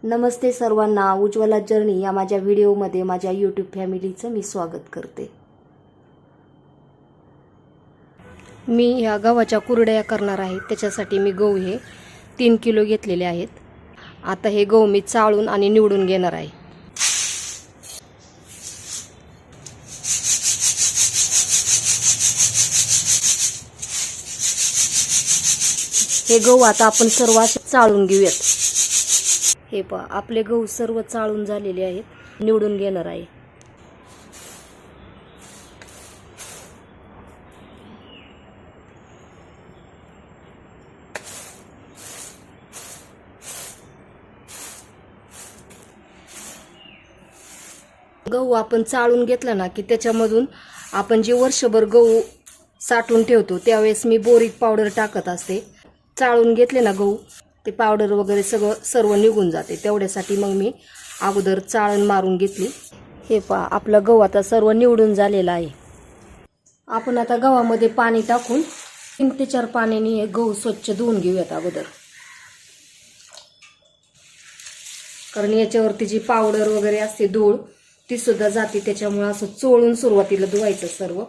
नमस्ते सर्वांना, उज्ज्वला जर्नी या माझ्या व्हिडिओमध्ये माझ्या यूट्यूब फॅमिलीचं मी स्वागत करते। मी ह्या गव्हाच्या कुरड्या करणार आहे। त्याच्यासाठी मी गहू हे 3 किलो घेतलेले आहेत। आता हे गहू मी चाळून आणि निवडून घेणार आहे। हे गहू आता आपण सर्व चाळून घेऊयात। हे पहा, आपले गहू सर्व चाळून झालेले आहेत, निवडून घेणार आहे। गहू आपण चाळून घेतला ना की त्याच्यामधून आपण जे वर्षभर गहू साठवून ठेवतो त्यावेळेस मी बोरिक पावडर टाकत असते। चाळून घेतले ना गहू, ते पावडर वगैरे सर्व निघून जाते। तेवढ्यासाठी मग मी अगोदर चाळण मारून घेतली। हे पहा, आपला गहू आता सर्व निवडून झालेला आहे। आपण आता गव्हामध्ये पाणी टाकून 3 ते 4 पाण्याने हे गहू स्वच्छ धुवून घेऊयात अगोदर, कारण याच्यावरती जी पावडर वगैरे असते धूळ ती सुद्धा जाते। त्याच्यामुळे असं चोळून सुरुवातीला धुवायचं सर्व।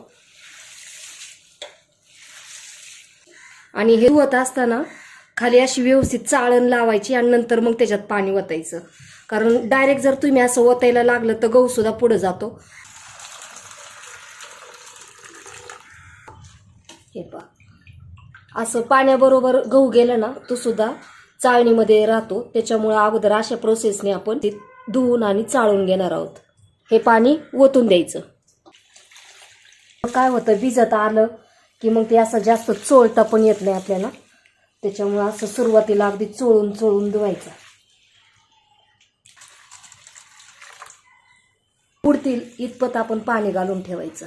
आणि हे धुवत असताना खाली अशी व्यवस्थित चाळण लावायची आणि नंतर मग त्याच्यात पाणी ओतायचं, कारण डायरेक्ट जर तुम्ही असं ओतायला लागलं तर गहू सुद्धा पुढे जातो। हे पहा, असं पाण्याबरोबर गहू गेला ना तो सुद्धा चाळणीमध्ये राहतो। त्याच्यामुळे अगोदर अशा प्रोसेसने आपण ते धुवून आणि चाळून घेणार आहोत। हे पाणी ओतून द्यायचं। काय होतं, भिजत आलं की मग ते असं जास्त चोळता पण येत नाही आपल्याला। त्याच्यामुळे असं सुरुवातीला अगदी चोळून चोळून धुवायचं। पुरतील इतपत आपण पाणी घालून ठेवायचं।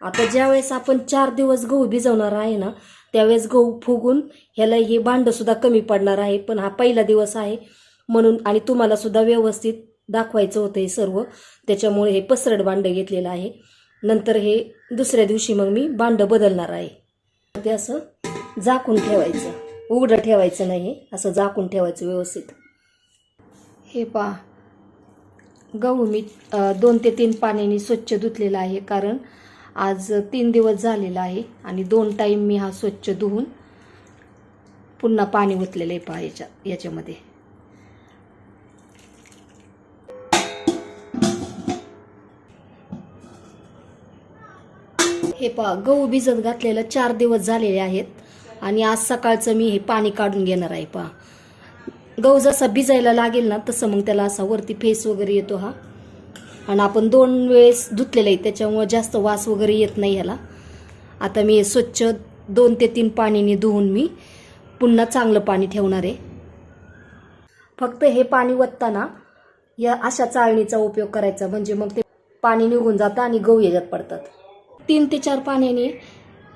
आता ज्यावेळेस आपण 4 दिवस गहू भिजवणार आहे ना, त्यावेळेस गहू फुगून ह्याला हे भांड सुद्धा कमी पडणार आहे। पण हा पहिला दिवस आहे म्हणून, आणि तुम्हाला सुद्धा व्यवस्थित दाखवायचं होतं हे सर्व, त्याच्यामुळे हे पसरट भांड घेतलेलं आहे। नंतर हे दुसऱ्या दिवशी मग मी भांड बदलणार आहे। ते असं झाकून ठेवायचं, उघडं ठेवायचं नाही, असं झाकून ठेवायचं व्यवस्थित। हे पहा, गहू मी 2 ते 3 पाण्याने स्वच्छ धुतलेला आहे, कारण आज 3 दिवस झालेला आहे आणि 2 टाइम मी हा स्वच्छ धुवून पुन्हा पाणी ओतलेलं आहे। पहा याच्यामध्ये हे पहा, गहू भिजत घातलेलं 4 दिवस झालेले आहेत आणि आज सकाळचं मी हे पाणी काढून घेणार आहे। पहा, गहू जसा भिजायला लागेल ना तसं मग त्याला असा वरती फेस वगैरे येतो हा, आणि आपण 2 वेळेस धुतलेलं आहे त्याच्यामुळे जास्त वास वगैरे येत नाही ह्याला। आता मी हे स्वच्छ 2 ते 3 पाण्याने धुवून मी पुन्हा चांगलं पाणी ठेवणार आहे। फक्त हे पाणी ओतताना या अशा चाळणीचा उपयोग करायचा, म्हणजे मग ते पाणी निघून जातं आणि गहू याच्यात पडतात। 3 ते 4 पाण्याने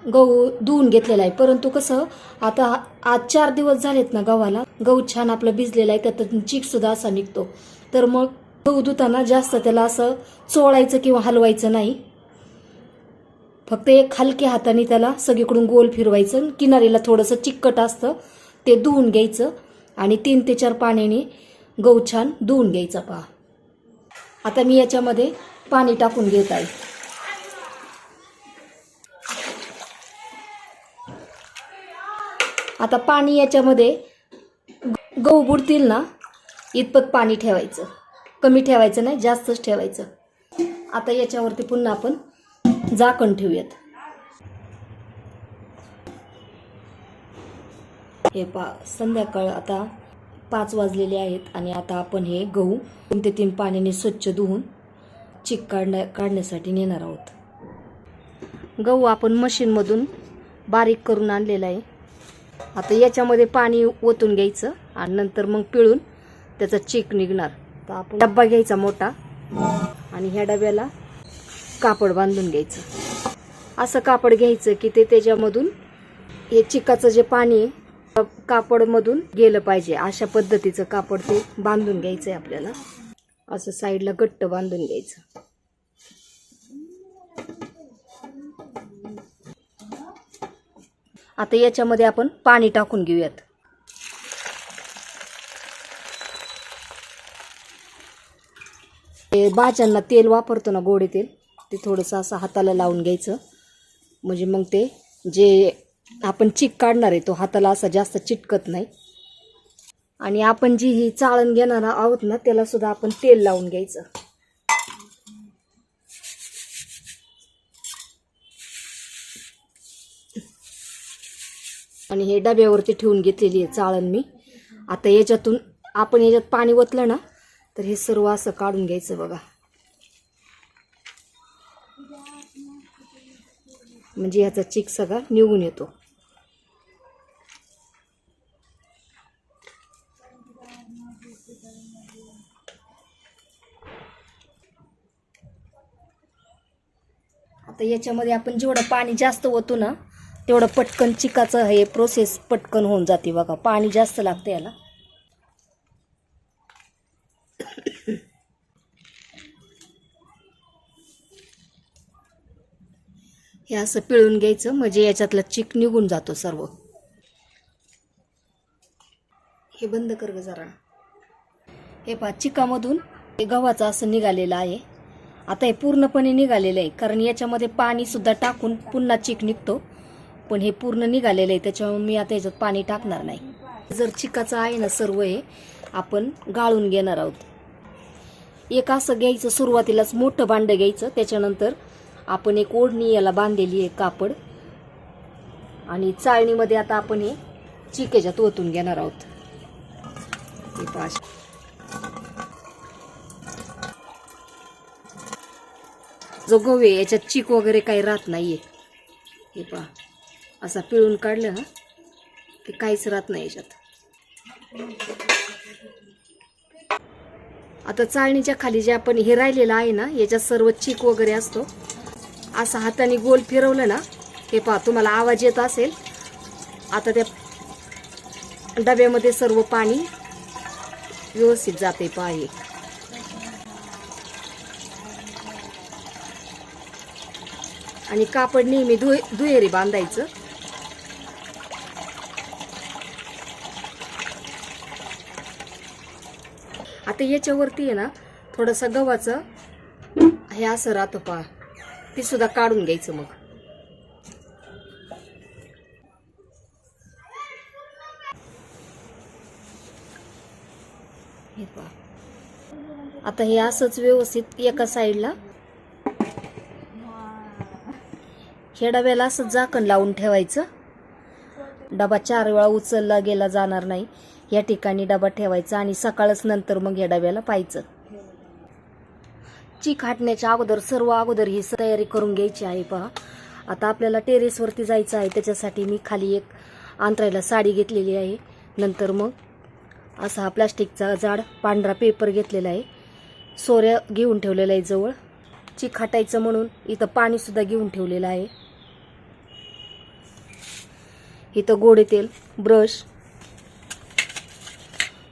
गहू धुवून घेतलेला आहे, परंतु कसं आता आज 4 दिवस झालेत ना गव्हाला, गहू छान आपलं भिजलेला आहे, त्यातून चीक सुद्धा असा निघतो। तर मग गहू धुताना जास्त त्याला असं चोळायचं किंवा हलवायचं नाही, फक्त एक हलक्या हाताने त्याला सगळीकडून गोल फिरवायचं। किनारीला थोडंसं चिकट असतं ते धुवून घ्यायचं आणि 3 ते 4 पाण्याने गहू छान धुवून घ्यायचा। पहा, आता मी याच्यामध्ये पाणी टाकून घेत आहे। आता पाणी याच्यामध्ये गहू बुडतील ना इतपत पाणी ठेवायचं, कमी ठेवायचं नाही, जास्तच ठेवायचं। आता याच्यावरती पुन्हा आपण झाकण ठेवूयात। हे पहा, संध्याकाळ आता 5 वाजलेले आहेत आणि आता आपण हे गहू 2 ते 3 पाण्याने स्वच्छ धुवून चीक काढण्यासाठी नेणार आहोत। गहू आपण मशीनमधून बारीक करून आणलेला आहे। आता याच्यामध्ये पाणी ओतून घ्यायचं आणि नंतर मग पिळून त्याचा चीक निघणार। तर आपण डब्बा घ्यायचा मोठा आणि ह्या डब्याला कापड बांधून घ्यायचं। असं कापड घ्यायचं की ते त्याच्यामधून हे चिकाचं जे पाणी आहे कापडमधून गेलं पाहिजे। अशा पद्धतीचं कापड ते बांधून घ्यायचं आहे आपल्याला, असं साईडला घट्ट बांधून घ्यायचं। आता याच्यामध्ये आपण पाणी टाकून घेऊयात। भाज्यांना तेल वापरतो ना, गोडे तेल, ते थोडंसं असं हाताला लावून घ्यायचं. म्हणजे मग ते जे आपण चीक काढणार आहे तो हाताला असा जास्त चिटकत नाही. आणि आपण जी ही चाळण घेणार आहोत ना, त्याला सुद्धा आपण तेल लावून घ्यायचं. आणि हे डब्यावरती ठेवून घेतलेली आहे चाळण मी. आता याच्यातून आपण याच्यात पाणी ओतलं ना, तर हे सर्व असं काढून घ्यायचं बघा. म्हणजे याचा चीक सगळा निघून येतो. आता याच्यामध्ये आपण जेवढं पाणी जास्त ओतू ना, तेवढं पटकन चिकाचं हे प्रोसेस पटकन होऊन जाते बघा. पाणी जास्त लागतं याला. हे असं पिळून घ्यायचं, म्हणजे याच्यातला चिक निघून जातो सर्व. हे बंद कर ग जरा. हे पहा, चिकामधून हे गव्हाचं असं निघालेलं आहे. आता हे पूर्णपणे निघालेलं आहे, कारण याच्यामध्ये पाणी सुद्धा टाकून पुन्हा चिक निघतो. पण हे पूर्ण निघालेलं आहे, त्याच्यामुळे मी आता याच्यात पाणी टाकणार नाही. जर चिकाचं आहे ना सर्व, हे आपण गाळून घेणार आहोत. एक असं घ्यायचं, सुरुवातीलाच मोठं भांडं घ्यायचं. त्याच्यानंतर आपण एक ओढणी याला बांधलेली आहे कापड, आणि चाळणीमध्ये आता आपण हे चिक याच्यात ओतून घेणार आहोत. हे पहा, जो गहू आहे याच्यात चिक वगैरे काही राहत नाहीये. हे पहा, असा पिळून काढलं ना की काहीच राहत नाही याच्यात. आता चाळणीच्या खाली जे आपण हे राहिलेलं आहे ना, याच्यात सर्व चिक वगैरे असतो. असं हाताने गोल फिरवलं ना, हे पहा, तुम्हाला आवाज येत असेल. आता त्या डब्यामध्ये सर्व पाणी व्यवस्थित जाते. पहा, हे आणि कापड नेहमी दुहेरी बांधायचं. आता याच्यावरती आहे ना थोडंसं गव्हाचं हे असं राहतं पहा, ते सुद्धा काढून घ्यायचं. मग हे पहा, आता हे असंच व्यवस्थित एका साईडला ह्या डब्याला असं झाकण लावून ठेवायचं. डबा 4 वेळा उचलला गेला जाणार नाही, या ठिकाणी डबा ठेवायचा आणि सकाळच नंतर मग या डब्याला पाहायचं. चीक हाटण्याच्या अगोदर सर्व अगोदर ही तयारी करून घ्यायची आहे. पहा, आता आपल्याला टेरेसवरती जायचं आहे. त्याच्यासाठी मी खाली एक अंतरायला साडी घेतलेली आहे. नंतर मग असा हा प्लास्टिकचा जाड पांढरा पेपर घेतलेला आहे. सोऱ्या घेऊन ठेवलेला आहे जवळ. चीक हाटायचं म्हणून इथं पाणी सुद्धा घेऊन ठेवलेलं आहे. इथं गोडे तेल, ब्रश,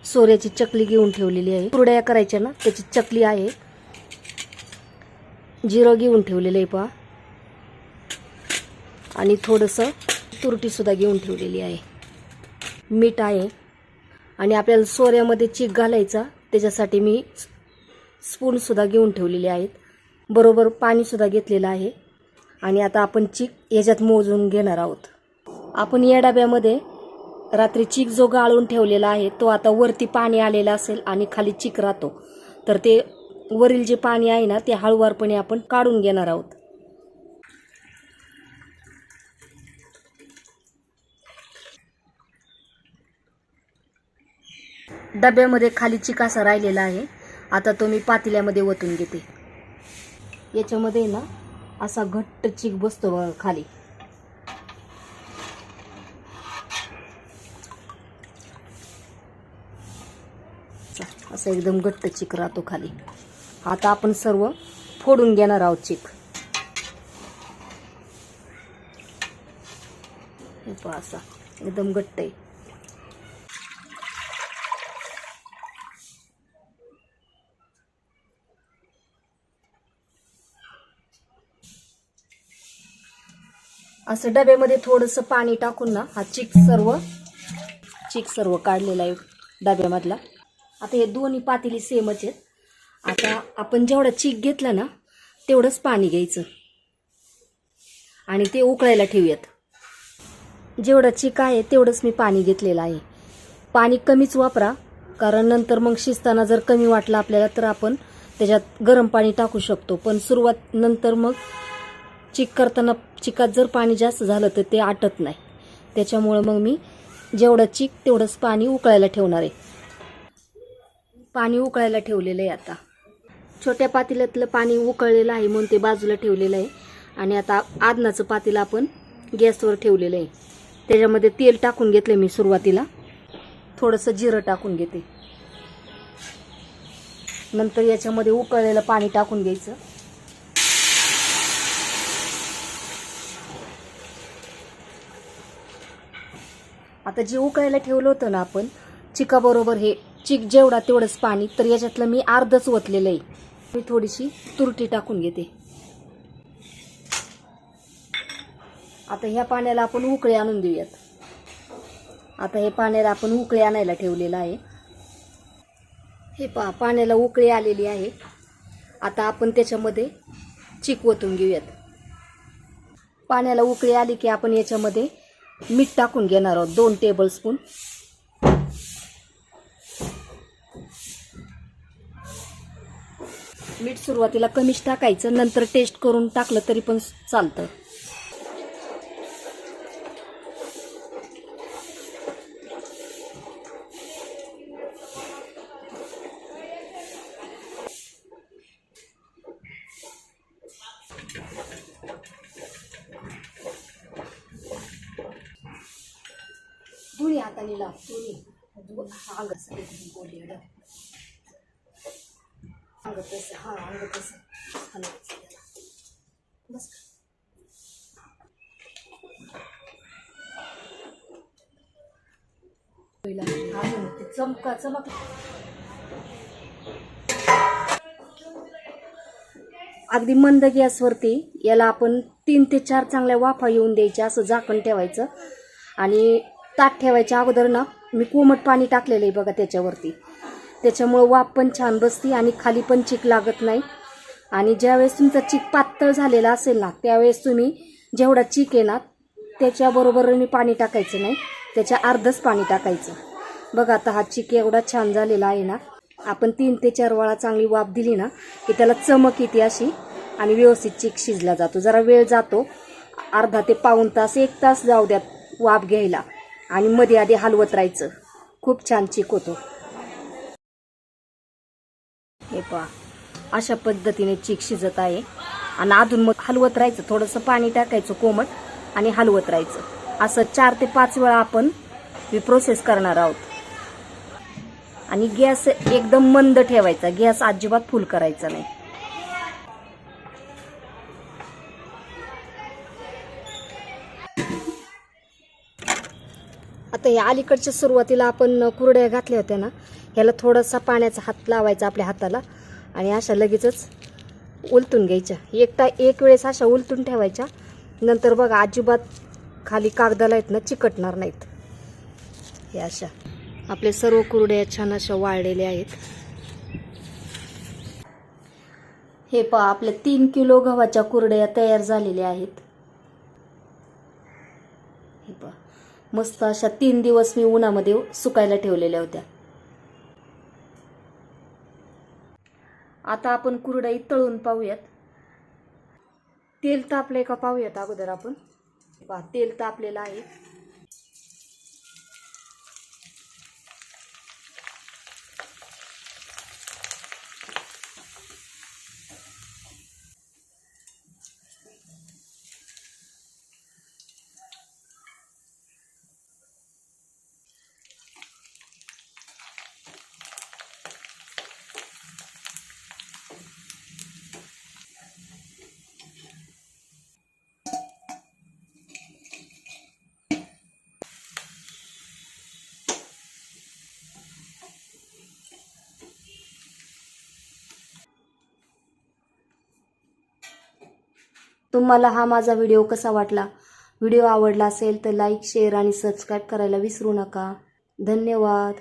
सोऱ्याची चकली घेऊन ठेवलेली आहे. कुरड्या करायच्या ना, त्याची चकली आहे. जिरं घेऊन ठेवलेलं आहे पहा, आणि थोडंसं तुरटी सुद्धा घेऊन ठेवलेली आहे. मीठ आहे. आणि आपल्याला सोऱ्यामध्ये चीक घालायचा, त्याच्यासाठी मी स्पून सुद्धा घेऊन ठेवलेले आहेत. बरोबर पाणी सुद्धा घेतलेलं आहे. आणि आता आपण चीक याच्यात मोजून घेणार आहोत. आपण या डब्यामध्ये रात्री चीक जो गाळून ठेवलेला आहे तो आता वरती पाणी आलेलं असेल आणि खाली चीक राहतो, तर ते वरील जे पाणी आहे ना, ते हळूवारपणे आपण काढून घेणार आहोत. डब्यामध्ये खाली चीक असा राहिलेला आहे. आता तो मी पातेल्यामध्ये ओतून घेते. याच्यामध्ये ना असा घट्ट चीक बसतो खाली. असं एकदम घट्ट चीक राहतो खाली. आता आपण सर्व फोडून घेणार आहोत चीक. हे पहा, असा एकदम घट्ट आहे. असं डब्यामध्ये थोडंसं पाणी टाकून ना हा चीक सर्व काढलेला आहे डब्यामधला. आता हे दोन्ही पातेली सेमच आहेत. आता आपण जेवढा चीक घेतला ना तेवढंच पाणी घ्यायचं आणि ते उकळायला ठेवूयात. जेवढा चीक आहे तेवढंच मी पाणी घेतलेलं आहे. पाणी कमीच वापरा, कारण नंतर मग शिजताना जर कमी वाटलं आपल्याला तर आपण त्याच्यात गरम पाणी टाकू शकतो. पण सुरुवात नंतर मग चीक करताना चिकात जर पाणी जास्त झालं तर ते आटत नाही. त्याच्यामुळे मग मी जेवढं चीक तेवढंच पाणी उकळायला ठेवणार आहे. पाणी उकळायला ठेवलेलं आहे. आता छोट्या पातेल्यातलं पाणी उकळलेलं आहे म्हणून ते बाजूला ठेवलेलं आहे. आणि आता आदनाचं पातेलं आपण गॅसवर ठेवलेलं आहे. त्याच्यामध्ये तेल टाकून घेतलं मी सुरुवातीला. थोडंसं जिरं टाकून घेते. नंतर याच्यामध्ये उकळलेलं पाणी टाकून घ्यायचं. आता जे उकळायला ठेवलं होतं ना आपण चिकाबरोबर, हे चिक जेवढा तेवढंच पाणी, तर याच्यातलं मी अर्धच ओतलेलं आहे. मी थोडीशी तुरटी टाकून घेते. आता ह्या पाण्याला आपण उकळी आणून देऊयात. आता हे पाण्याला आपण उकळी आणायला ठेवलेलं आहे. हे पहा, पाण्याला उकळी आलेली आहे. आता आपण त्याच्यामध्ये चिक ओतून घेऊयात. पाण्याला उकळी आली की आपण याच्यामध्ये मीठ टाकून घेणार आहोत 2 टेबलस्पून. मीठ सुरुवातीला कमीच टाकायचं, नंतर टेस्ट करून टाकलं तरी पण चालतं. दोन्ही हाताने लाव, अंगच बोलली अंगत बस. चमक अगदी मंद गॅसवरती याला आपण 3 ते 4 चांगल्या वाफा येऊन द्यायच्या. असं झाकण ठेवायचं आणि ताट ठेवायच्या अगोदर ना मी कोमट पाणी टाकलेलं आहे बघा त्याच्यावरती. त्याच्यामुळे वाफ पण छान बसती आणि खाली पण चिक लागत नाही. आणि ज्यावेळेस तुमचा चिक पातळ झालेला असेल ना त्यावेळेस तुम्ही जेवढा चिक आहे ना त्याच्याबरोबर पाणी टाकायचं नाही, त्याच्या अर्धच पाणी टाकायचं. बघा आता हा चिक एवढा छान झालेला आहे ना. आपण 3 ते 4 वेळा चांगली वाफ दिली ना की त्याला चमक येते अशी आणि व्यवस्थित चिक शिजला जातो. जरा वेळ जातो, अर्धा ते पाऊण तास 1 तास जाऊ द्यात वाफ घ्यायला आणि मध्ये आधी हलवत राहायचं. खूप छान चिक होतो. हे पहा, अशा पद्धतीने चिक शिजत आहे. आणि अधून मग हलवत राहायचं, थोडंसं पाणी टाकायचं कोमट आणि हलवत राहायचं. असं 4 ते 5 वेळा आपण ही प्रोसेस करणार आहोत. आणि गॅस एकदम मंद ठेवायचा, गॅस अजिबात फुल करायचा नाही. आता या अलीकडच्या सुरुवातीला आपण कुरड्या घातल्या होत्या ना, ह्याला थोडासा पाण्याचा हात लावायचा आपल्या हाताला आणि अशा लगेचच उलटून घ्यायच्या. एक वेळेस अशा उलटून ठेवायच्या. नंतर बघा अजिबात खाली कागदाला आहेत ना चिकटणार नाहीत. हे अशा आपले सर्व कुरड्या छान अशा वाळलेल्या आहेत. हे पहा, आपल्या 3 किलो गव्हाच्या कुरड्या तयार झालेल्या आहेत. हे पहा, मस्त अशा 3 दिवस मी उन्हामध्ये सुकायला ठेवलेल्या होत्या. आता आपण कुरडई तळून पाहूयात. तेल तापले का पाहूयात अगोदर आपण. पहा, तेल तापलेलं आहे. तुम्हाला हा माझा व्हिडिओ कसा वाटला? व्हिडिओ आवडला असेल तर लाईक, शेअर आणि सबस्क्राईब करायला विसरू नका. धन्यवाद.